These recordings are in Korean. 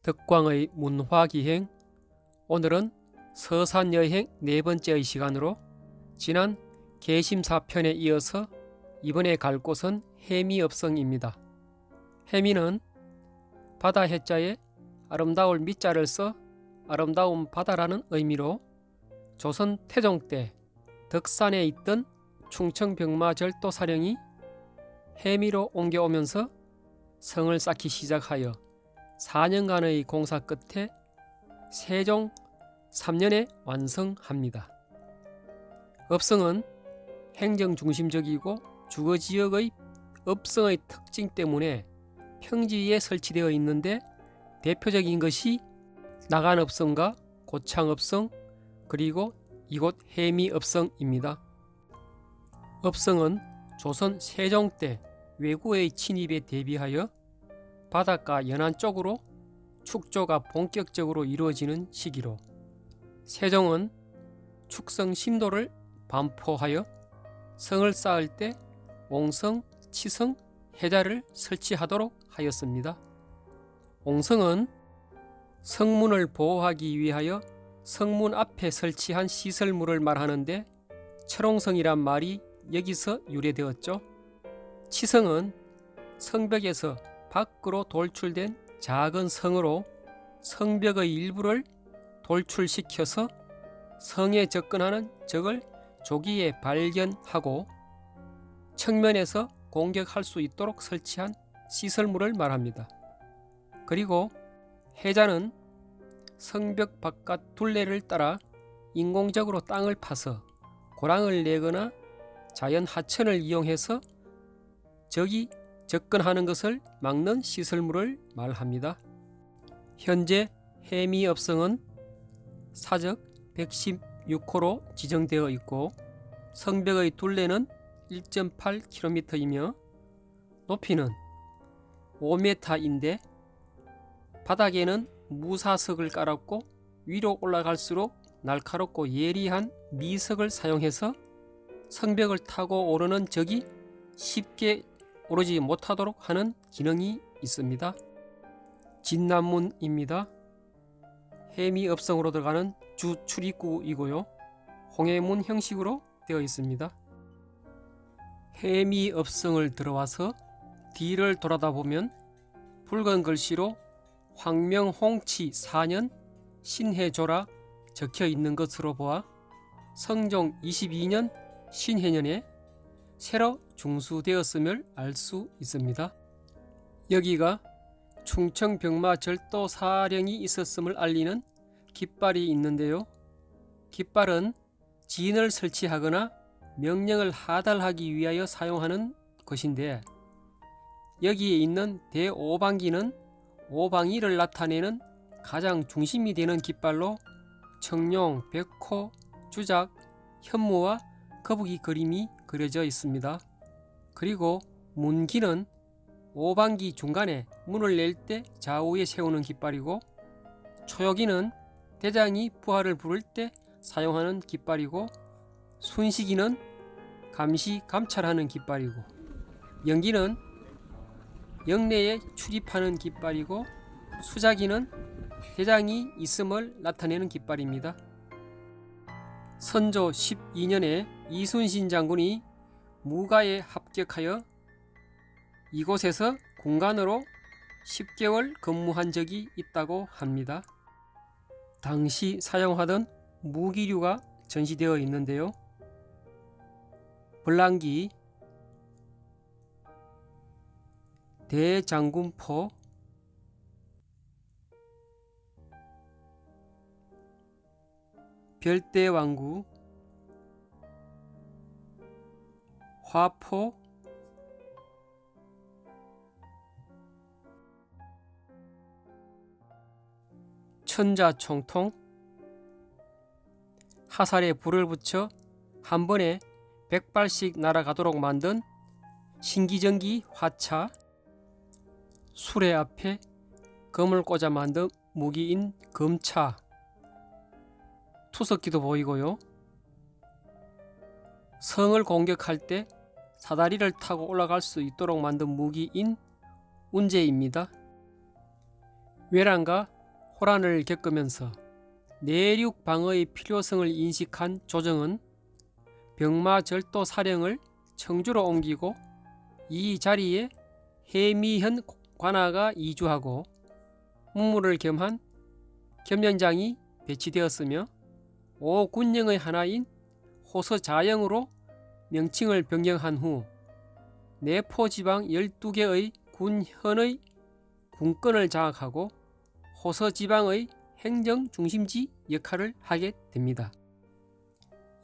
덕광의 문화기행. 오늘은 서산여행 네 번째의 시간으로 지난 계심사편에 이어서 이번에 갈 곳은 해미읍성입니다. 해미는 바다 해자에 아름다울 미자를 써 아름다운 바다라는 의미로 조선 태종 때 덕산에 있던 충청병마절도 사령이 해미로 옮겨오면서 성을 쌓기 시작하여 4년간의 공사 끝에 세종 3년에 완성합니다. 읍성은 행정중심적이고 주거지역의 읍성의 특징 때문에 평지에 설치되어 있는데 대표적인 것이 나간읍성과 고창읍성 그리고 이곳 해미읍성입니다. 읍성은 조선 세종 때 외구의 침입에 대비하여 바닷가 연안 쪽으로 축조가 본격적으로 이루어지는 시기로 세종은 축성 신도를 반포하여 성을 쌓을 때 옹성, 치성, 해자를 설치하도록 하였습니다. 옹성은 성문을 보호하기 위하여 성문 앞에 설치한 시설물을 말하는데 철옹성이란 말이 여기서 유래되었죠. 치성은 성벽에서 밖으로 돌출된 작은 성으로 성벽의 일부를 돌출시켜서 성에 접근하는 적을 조기에 발견하고 측면에서 공격할 수 있도록 설치한 시설물을 말합니다. 그리고 해자는 성벽 바깥 둘레를 따라 인공적으로 땅을 파서 고랑을 내거나 자연 하천을 이용해서 적이 접근하는 것을 막는 시설물을 말합니다. 현재 해미읍성은 사적 116호로 지정되어 있고 성벽의 둘레는 1.8km이며 높이는 5m인데 바닥에는 무사석을 깔았고 위로 올라갈수록 날카롭고 예리한 미석을 사용해서 성벽을 타고 오르는 적이 쉽게 오르지 못하도록 하는 기능이 있습니다. 진남문입니다. 해미읍성으로 들어가는 주 출입구이고요. 홍해문 형식으로 되어 있습니다. 해미읍성을 들어와서 뒤를 돌아다 보면 붉은 글씨로 황명홍치 4년 신해조라 적혀 있는 것으로 보아 성종 22년 신해년에 새로 중수되었음을 알 수 있습니다. 여기가 충청병마절도 사령이 있었음을 알리는 깃발이 있는데요. 깃발은 진을 설치하거나 명령을 하달하기 위하여 사용하는 것인데 여기에 있는 대오방기는 오방이를 나타내는 가장 중심이 되는 깃발로 청룡, 백호, 주작, 현무와 거북이 그림이 그려져 있습니다. 그리고 문기는 오방기 중간에 문을 낼 때 좌우에 세우는 깃발이고 초여기는 대장이 부하를 부를 때 사용하는 깃발이고 순시기는 감시 감찰하는 깃발이고 영기는 영내에 출입하는 깃발이고 수자기는 대장이 있음을 나타내는 깃발입니다. 선조 12년에 이순신 장군이 무가에 합격하여 이곳에서 군관으로 10개월 근무한 적이 있다고 합니다. 당시 사용하던 무기류가 전시되어 있는데요. 벌랑기, 대장군포, 별대왕구, 화포, 천자총통, 하살에 불을 붙여 한 번에 100발씩 날아가도록 만든 신기전기 화차, 수레 앞에 검을 꽂아 만든 무기인 검차, 투석기도 보이고요. 성을 공격할 때 사다리를 타고 올라갈 수 있도록 만든 무기인 운제입니다. 외란과 호란을 겪으면서 내륙 방어의 필요성을 인식한 조정은 병마절도 사령을 청주로 옮기고 이 자리에 해미현 관하가 이주하고 문무를 겸한 겸연장이 배치되었으며 오군령의 하나인 호서자영으로 명칭을 변경한 후 내포지방 12개의 군현의 군권을 장악하고 호서지방의 행정 중심지 역할을 하게 됩니다.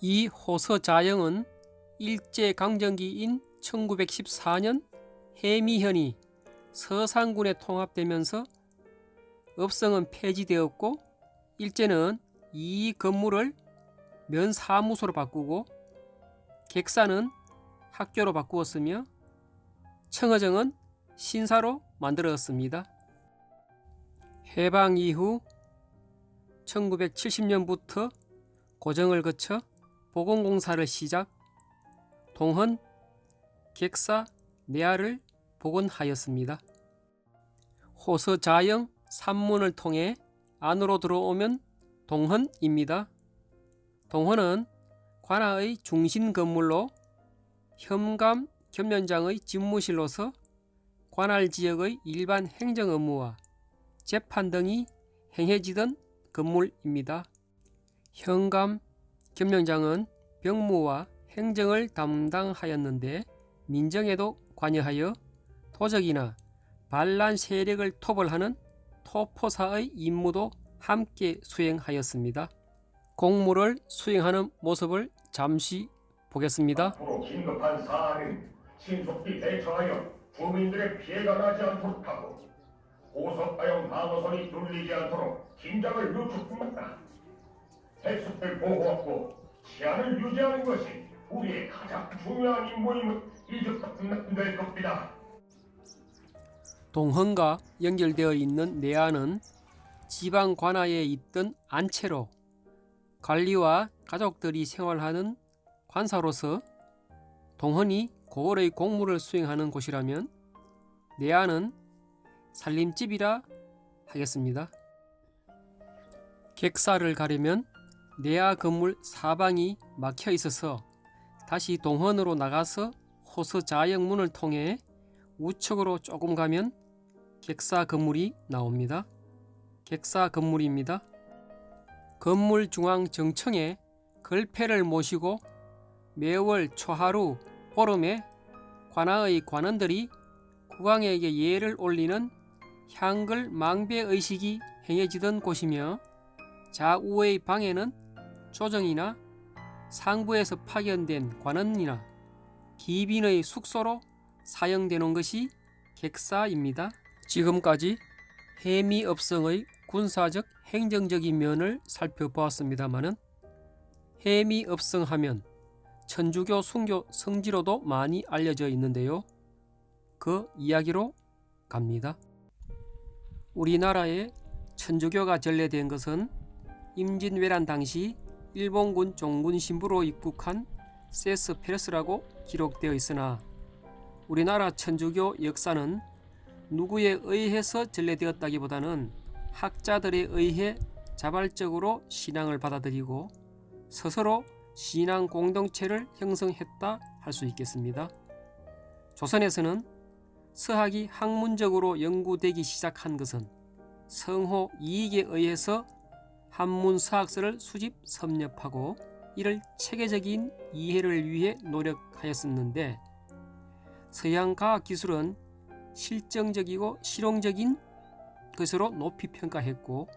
이 호서자영은 일제강점기인 1914년 해미현이 서산군에 통합되면서 업성은 폐지되었고 일제는 이 건물을 면사무소로 바꾸고 객사는 학교로 바꾸었으며 청어정은 신사로 만들어졌습니다. 해방 이후 1970년부터 고정을 거쳐 복원공사를 시작, 동헌, 객사, 내하를 복원하였습니다. 호서자영 산문을 통해 안으로 들어오면 동헌입니다. 동헌은 관하의 중심 건물로 현감 겸연장의 집무실로서 관할 지역의 일반 행정 업무와 재판 등이 행해지던 건물입니다. 현감 겸연장은 병무와 행정을 담당하였는데 민정에도 관여하여 토적이나 반란 세력을 토벌하는 토포사의 임무도 함께 수행하였습니다. 공무를 수행하는 모습을 잠시 보겠습니다. 앞으로 긴급한 사안은 신속히 대처하여 주민들의 피해가 나지 않도록 하고 호서자영 방어선이 뚫리지 않도록 긴장을 늦추었다. 해수를 보호하고 치안을 유지하는 것이 우리의 가장 중요한 임무임을 잊어서는 될 겁니다. 동헌과 연결되어 있는 내안은 지방 관하에 있던 안채로 관리와 가족들이 생활하는 관사로서 동헌이 고을의 공무를 수행하는 곳이라면 내안은 살림집이라 하겠습니다. 객사를 가려면 내아 건물 사방이 막혀 있어서 다시 동헌으로 나가서 호서자영문을 통해 우측으로 조금 가면 객사 건물이 나옵니다. 객사 건물입니다. 건물 중앙 정청에 걸패를 모시고 매월 초하루 보름에 관아의 관원들이 국왕에게 예를 올리는 향글 망배 의식이 행해지던 곳이며 좌우의 방에는 조정이나 상부에서 파견된 관원이나 기빈의 숙소로 사용되는 것이 객사입니다. 지금까지 해미업성의 군사적 행정적인 면을 살펴보았습니다마는 해미업성 하면 천주교 순교 성지로도 많이 알려져 있는데요. 그 이야기로 갑니다. 우리나라에 천주교가 전래된 것은 임진왜란 당시 일본군 종군 신부로 입국한 세스 페레스라고 기록되어 있으나 우리나라 천주교 역사는 누구에 의해서 전래되었다기보다는 학자들에 의해 자발적으로 신앙을 받아들이고 스스로 신앙 공동체를 형성했다 할 수 있겠습니다. 조선에서는 서학이 학문적으로 연구되기 시작한 것은 성호 이익에 의해서 한문 서학서를 수집 섭렵하고 이를 체계적인 이해를 위해 노력하였었는데 서양 과학 기술은 실정적이고 실용적인 것으로 높이 평가했고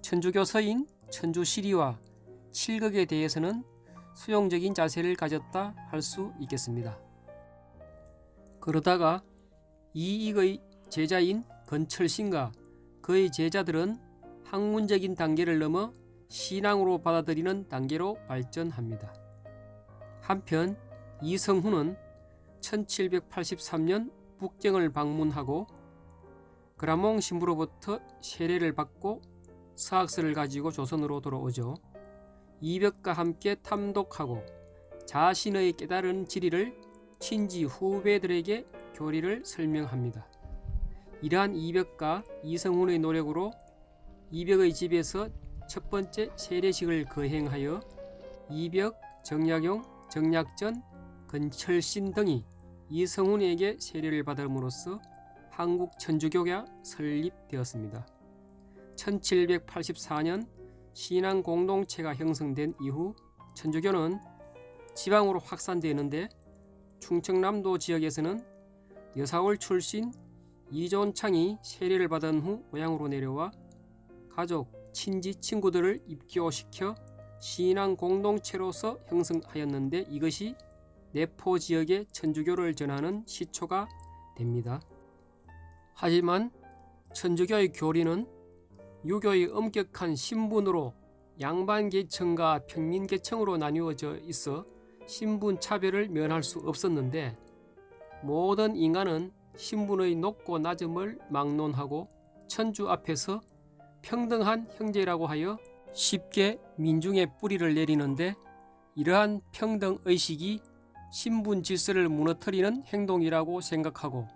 천주교 서인 천주시리와 칠극에 대해서는 수용적인 자세를 가졌다 할 수 있겠습니다. 그러다가 이익의 제자인 건철신과 그의 제자들은 학문적인 단계를 넘어 신앙으로 받아들이는 단계로 발전합니다. 한편 이성훈은 1783년 북경을 방문하고 그라몽 신부로부터 세례를 받고 서학서를 가지고 조선으로 돌아오죠. 이벽과 함께 탐독하고 자신의 깨달은 지리를 친지 후배들에게 교리를 설명합니다. 이러한 이벽과 이성훈의 노력으로 이벽의 집에서 첫 번째 세례식을 거행하여 이벽, 정약용, 정약전, 건철신 등이 이성훈에게 세례를 받음으로써 한국 천주교가 설립되었습니다. 1784년 신앙 공동체가 형성된 이후 천주교는 지방으로 확산되는데 충청남도 지역에서는 여사월 출신 이존창이 세례를 받은 후 고향으로 내려와 가족, 친지, 친구들을 입교시켜 신앙 공동체로서 형성하였는데 이것이 내포 지역의 천주교를 전하는 시초가 됩니다. 하지만 천주교의 교리는 유교의 엄격한 신분으로 양반계층과 평민계층으로 나뉘어져 있어 신분 차별을 면할 수 없었는데 모든 인간은 신분의 높고 낮음을 막론하고 천주 앞에서 평등한 형제라고 하여 쉽게 민중의 뿌리를 내리는데 이러한 평등의식이 신분 질서를 무너뜨리는 행동이라고 생각하고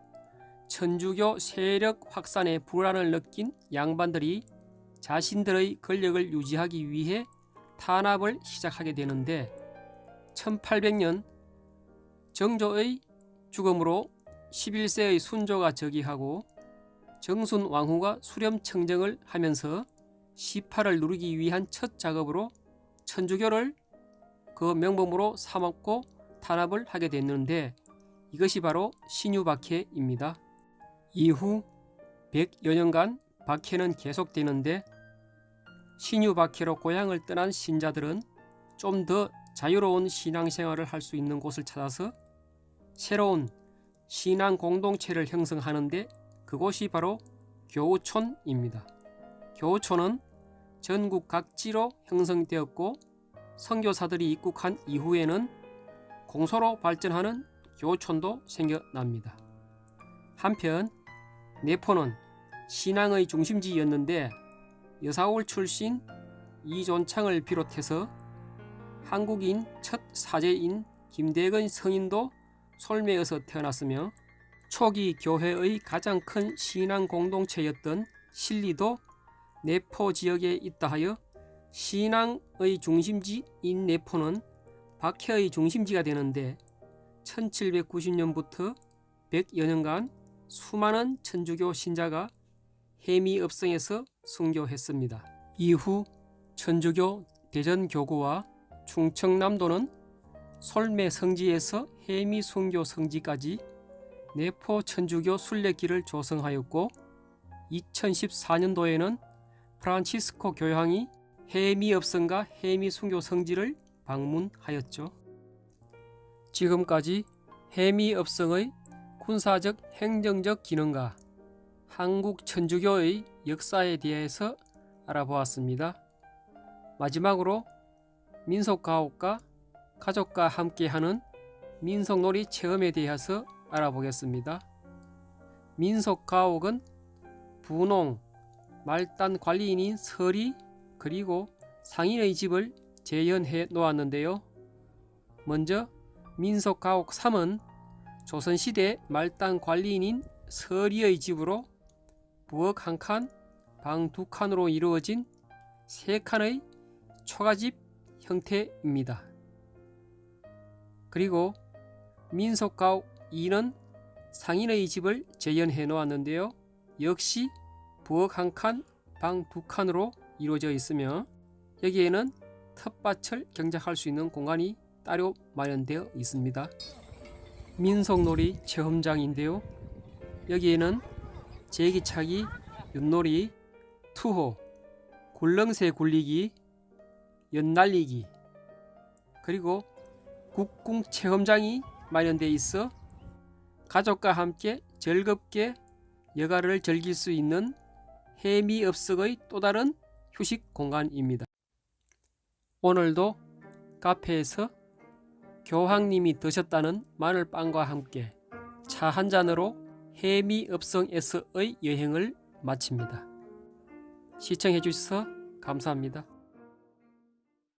천주교 세력 확산에 불안을 느낀 양반들이 자신들의 권력을 유지하기 위해 탄압을 시작하게 되는데 1800년 정조의 죽음으로 11세의 순조가 즉위하고 정순 왕후가 수렴청정을 하면서 시파를 누리기 위한 첫 작업으로 천주교를 그 명분으로 삼았고 탄압을 하게 됐는데 이것이 바로 신유박해입니다. 이후 100여 년간 박해는 계속되는데 신유박해로 고향을 떠난 신자들은 좀 더 자유로운 신앙생활을 할 수 있는 곳을 찾아서 새로운 신앙 공동체를 형성하는데 그곳이 바로 교우촌입니다. 교우촌은 전국 각지로 형성되었고 선교사들이 입국한 이후에는 공소로 발전하는 교우촌도 생겨납니다. 한편 내포는 신앙의 중심지였는데 여사올 출신 이존창을 비롯해서 한국인 첫 사제인 김대근 성인도 솔매에서 태어났으며 초기 교회의 가장 큰 신앙 공동체였던 신리도 내포 지역에 있다 하여 신앙의 중심지인 내포는 박해의 중심지가 되는데 1790년부터 100여 년간 수많은 천주교 신자가 해미읍성에서 순교했습니다. 이후 천주교 대전교구와 충청남도는 솔매 성지에서 해미 순교 성지까지 내포 천주교 순례길을 조성하였고 2014년도에는 프란치스코 교황이 해미읍성과 해미 순교 성지를 방문하였죠. 지금까지 해미읍성의 군사적 행정적 기능과 한국 천주교의 역사에 대해서 알아보았습니다. 마지막으로 민속가옥과 가족과 함께하는 민속놀이 체험에 대해서 알아보겠습니다. 민속가옥은 분홍, 말단 관리인인 설이 그리고 상인의 집을 재현해 놓았는데요. 먼저 민속가옥 3은 조선시대 말단 관리인인 설이의 집으로 부엌 1칸, 방 2칸으로 이루어진 3칸의 초가집 형태입니다. 그리고 민속가옥 2는 상인의 집을 재현해 놓았는데요. 역시 부엌 1칸, 방 2칸으로 이루어져 있으며 여기에는 텃밭을 경작할 수 있는 공간이 따로 마련되어 있습니다. 민속놀이 체험장인데요. 여기에는 제기차기, 윷놀이, 투호, 굴렁쇠 굴리기, 연날리기 그리고 국궁 체험장이 마련되어 있어 가족과 함께 즐겁게 여가를 즐길 수 있는 해미읍성의 또 다른 휴식 공간입니다. 오늘도 카페에서 교황님이 드셨다는 마늘빵과 함께 차 한 잔으로 해미읍성에서의 여행을 마칩니다. 시청해 주셔서 감사합니다.